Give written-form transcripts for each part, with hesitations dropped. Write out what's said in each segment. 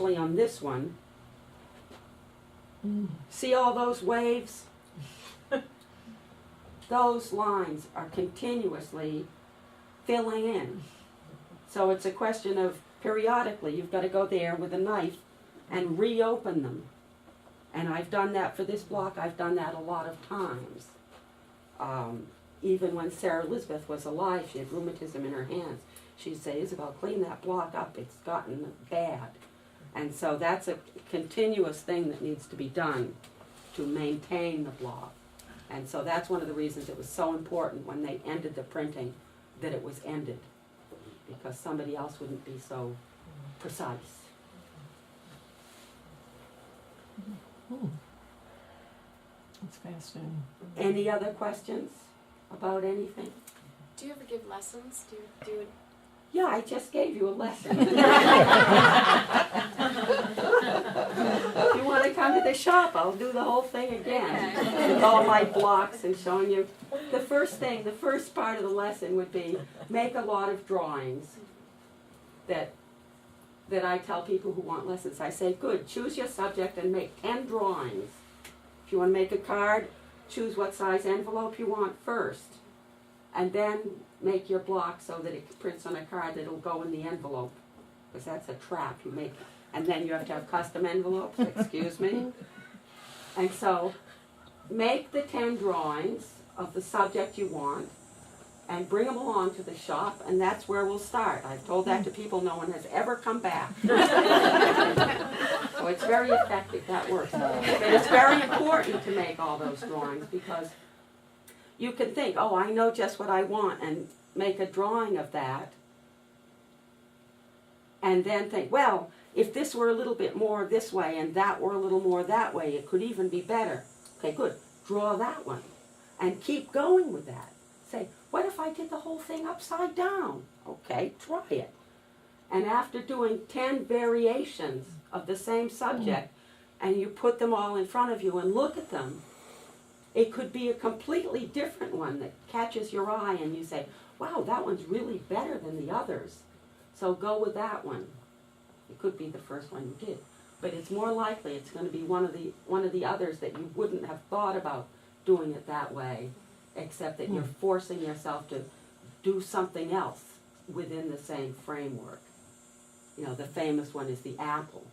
especially on this one. See all those waves? Those lines are continuously filling in. So it's a question of periodically, you've got to go there with a knife and reopen them. And I've done that for this block. I've done that a lot of times. Even when Sarah Elizabeth was alive, she had rheumatism in her hands. She'd say, Isabel, clean that block up. It's gotten bad. And so that's a continuous thing that needs to be done to maintain the block. And so that's one of the reasons it was so important when they ended the printing that it was ended, because somebody else wouldn't be so precise. That's fascinating. Any other questions about anything? Do you ever give lessons? Do you Yeah, I just gave you a lesson. If you want to come to the shop, I'll do the whole thing again with all my blocks and showing you. The first part of the lesson would be make a lot of drawings that I tell people who want lessons. I say, good, choose your subject and make 10 drawings. If you want to make a card, choose what size envelope you want first. And then make your block so that it prints on a card that'll go in the envelope. Because that's a trap. And then you have to have custom envelopes, excuse me. And so make the 10 drawings of the subject you want and bring them along to the shop, and that's where we'll start. I've told that to people, no one has ever come back. So it's very effective, that works. But it's very important to make all those drawings, because you can think, oh, I know just what I want, and make a drawing of that, and then think, well, if this were a little bit more this way and that were a little more that way, it could even be better. Okay, good. Draw that one. And keep going with that. Say, what if I did the whole thing upside down? Okay, try it. And after doing 10 variations of the same subject, and you put them all in front of you and look at them, it could be a completely different one that catches your eye and you say, wow, that one's really better than the others. So go with that one. It could be the first one you did. But it's more likely it's going to be one of the others that you wouldn't have thought about doing it that way, except that you're forcing yourself to do something else within the same framework. You know, the famous one is the apple.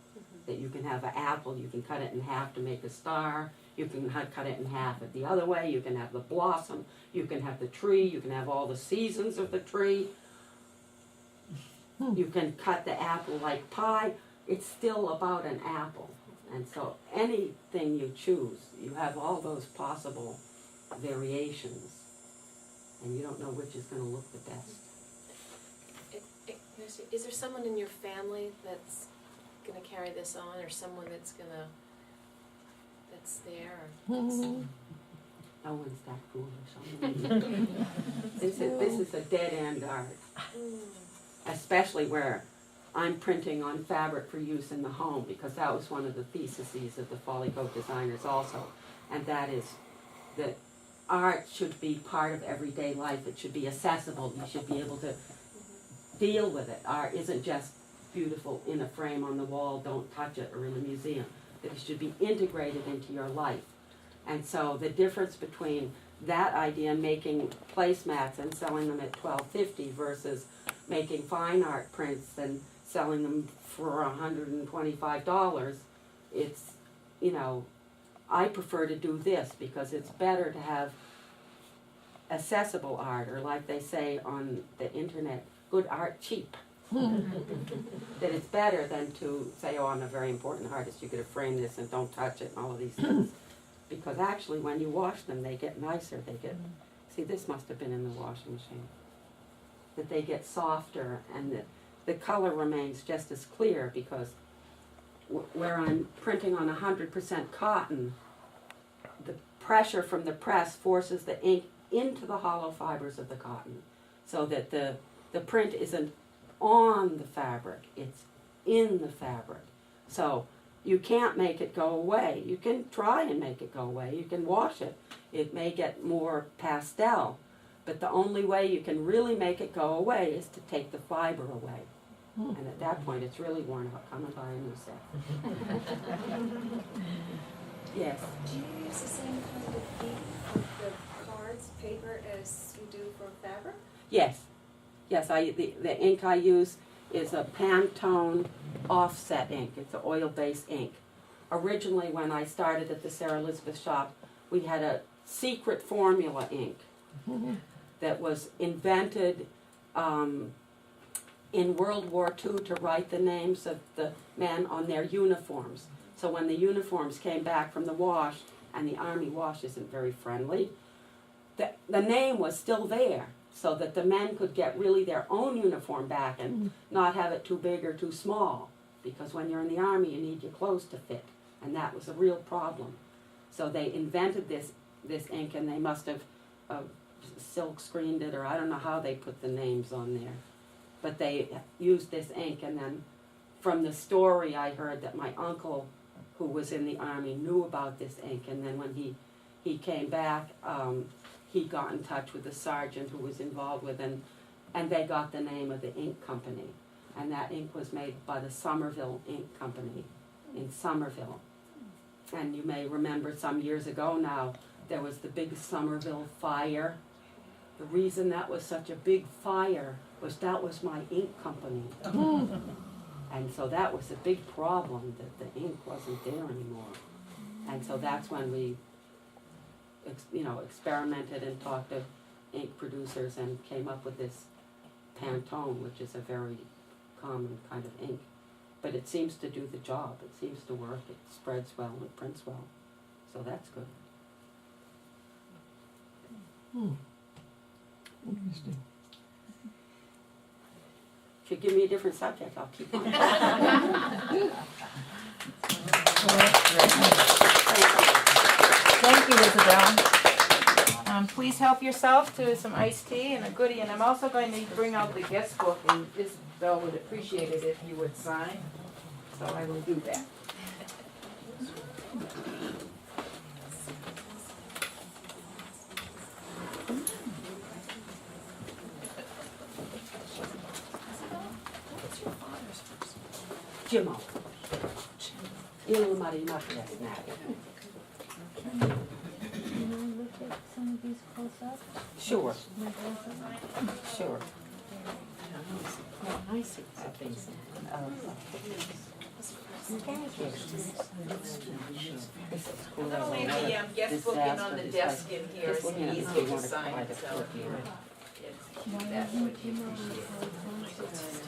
That you can have an apple, you can cut it in half to make a star, you can cut it in half the other way, you can have the blossom, you can have the tree, you can have all the seasons of the tree. You can cut the apple like pie. It's still about an apple. And so anything you choose, you have all those possible variations, and you don't know which is going to look the best. Is there someone in your family that's going to carry this on, or someone that's there? Or No one's that foolish. This is a dead-end art, especially where I'm printing on fabric for use in the home, because that was one of the theses of the Folly Coat designers also, and that is that art should be part of everyday life. It should be accessible. You should be able to deal with it. Art isn't just beautiful in a frame on the wall, don't touch it, or in a museum. That it should be integrated into your life. And so the difference between that idea, making placemats and selling them at $12.50 versus making fine art prints and selling them for $125, it's, you know, I prefer to do this because it's better to have accessible art, or like they say on the internet, good art cheap. That it's better than to say, oh, I'm a very important artist, you could have framed this and don't touch it and all of these things. Because actually when you wash them, they get nicer. They get, see, this must have been in the washing machine. That they get softer, and the color remains just as clear, because where I'm printing on 100% cotton, the pressure from the press forces the ink into the hollow fibers of the cotton, so that the print isn't on the fabric, it's in the fabric. So you can't make it go away. You can try and make it go away. You can wash it. It may get more pastel, but the only way you can really make it go away is to take the fiber away. And at that point, it's really worn out. Come and buy a new set. Yes. Do you use the same kind of ink of the cards, paper, as you do for fabric? Yes. Yes, the ink I use is a Pantone offset ink. It's an oil-based ink. Originally, when I started at the Sarah Elizabeth shop, we had a secret formula ink that was invented in World War II to write the names of the men on their uniforms. So when the uniforms came back from the wash, and the Army wash isn't very friendly, the name was still there, so that the men could get really their own uniform back and not have it too big or too small. Because when you're in the Army, you need your clothes to fit, and that was a real problem. So they invented this ink, and they must have silk screened it, or I don't know how they put the names on there. But they used this ink, and then from the story I heard that my uncle, who was in the Army, knew about this ink, and then when he came back, he got in touch with the sergeant who was involved with it, and they got the name of the ink company. And that ink was made by the Somerville Ink Company in Somerville. And you may remember some years ago now, there was the big Somerville fire. The reason that was such a big fire was that was my ink company. And so that was a big problem, that the ink wasn't there anymore. And so that's when we experimented and talked to ink producers and came up with this Pantone, which is a very common kind of ink. But it seems to do the job. It seems to work. It spreads well and it prints well. So that's good. Interesting. If you give me a different subject, I'll keep on. Thank you, Isabel. Please help yourself to some iced tea and a goodie, and I'm also going to bring out the guest book, and Isabel would appreciate it if you would sign, so I will do that. Jimmo. Ilmari Mattias näin. Can you look at some of these close up? Sure. Sure. Oh, I see. I'm going to leave the guest book in on the desk in here, it's easier to sign, so if you would, that would be appreciated.